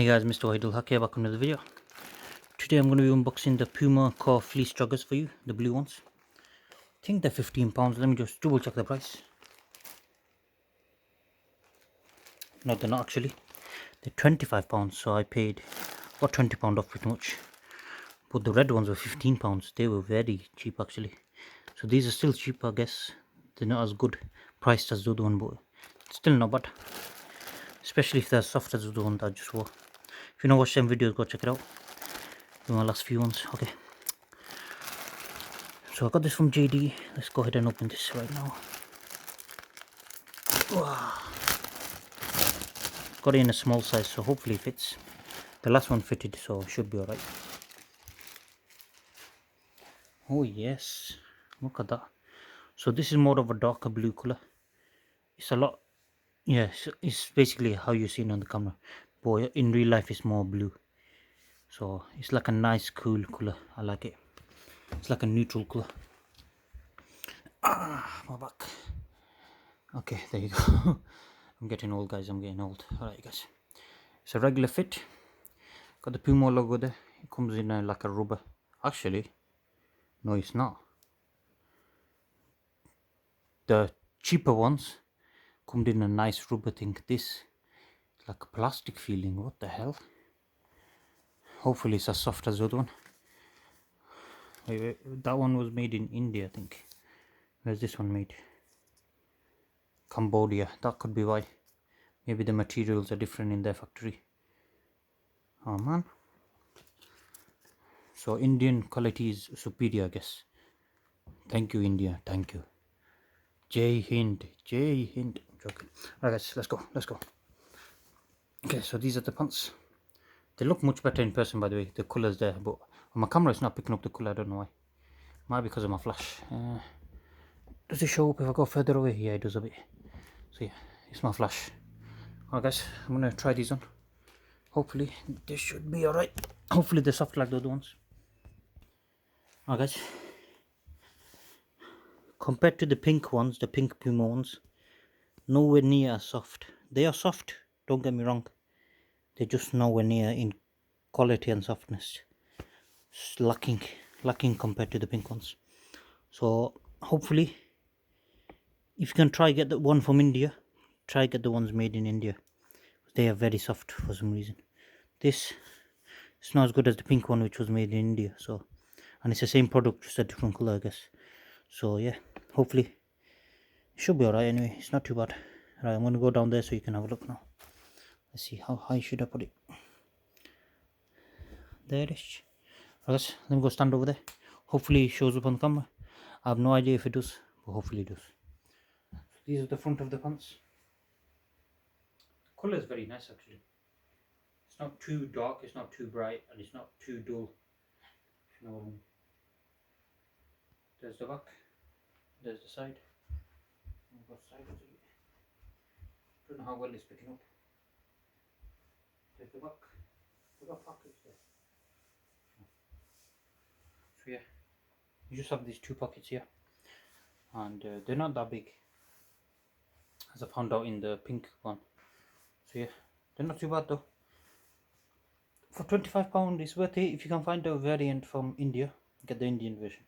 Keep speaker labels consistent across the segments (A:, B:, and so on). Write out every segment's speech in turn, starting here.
A: Hey guys, MrWaheedulHaque here, welcome to the video. Today I'm going to be unboxing the PUMA Core Fleece Joggers for you, the blue ones. I think they're £15, let me just double check the price. No, they're not actually. They're £25, so I paid about £20 off pretty much. But the red ones were £15, they were very cheap actually. So these are still cheap, I guess. They're not as good priced as the other one, but still not bad. Especially if they're as soft as the one that I just wore. If you don't watch them videos, go check it out. My last few ones. Okay, so I got this from JD. Let's go ahead and open this right now. Wow. Got it in a small size, so hopefully it fits. The last one fitted, so it should be alright. Oh yes, look at that. So this is more of a darker blue color. It's a lot, yes, it's basically how you see it on the camera, but in real life it's more blue. So it's like a nice cool color. I like it. It's like a neutral color. Ah, my back. Okay, there you go. I'm getting old, guys. I'm getting old. Alright, guys. It's a regular fit. Got the Puma logo there. It comes in like a rubber. Actually, no, it's not. The cheaper ones come in a nice rubber thing. This is like a plastic feeling. What the hell? Hopefully, it's as soft as the other one. Wait, that one was made in India, I think. Where's this one made? Cambodia. That could be why. Maybe the materials are different in their factory. Oh man. So Indian quality is superior, I guess. Thank you, India. Thank you. Jai Hind. Jai Hind. I'm joking. Alright guys, let's go. Let's go. Okay, so these are the pants. They look much better in person, by the way. The colour's there, but on my camera it's not picking up the colour. I don't know why. Might be because of my flash. Does it show up if I go further away? Yeah, it does a bit. So yeah, it's my flash. Alright guys, I'm gonna try these on. Hopefully they should be alright. Hopefully they're soft like the other ones. Alright guys. Compared to the pink ones, the pink Puma ones, nowhere near as soft. They are soft, don't get me wrong. They're just nowhere near in quality and softness. It's lacking compared to the pink ones. So hopefully, if you can try get the one from India, try get the ones made in India. They are very soft for some reason. This is not as good as the pink one which was made in India. So, and it's the same product, just a different color, I guess. So yeah, hopefully it should be alright anyway. It's not too bad. Right, I'm gonna go down there so you can have a look now. Let's see, how high should I put it? There-ish. Alright, let me go stand over there. Hopefully it shows up on the camera. I have no idea if it does, but hopefully it does. So these are the front of the pants. The colour is very nice actually. It's not too dark, it's not too bright, and it's not too dull. If you know what I mean. There's the back. There's the side. What side is it? Don't know how well it's picking up. There's the back. We've got pockets there. So yeah, you just have these two pockets here, and they're not that big, as I found out in the pink one. So yeah, they're not too bad though. For £25 it's worth it. If you can find a variant from India, get the Indian version,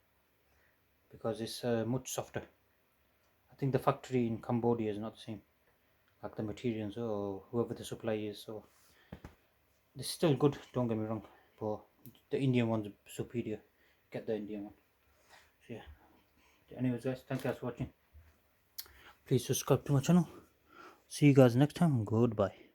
A: because it's much softer. I think the factory in Cambodia is not the same, like the materials or whoever the supply is. So it's still good, don't get me wrong, but the Indian one's superior. Get the Indian one. So yeah, anyways guys, thank you guys for watching. Please subscribe to my channel. See you guys next time. Goodbye.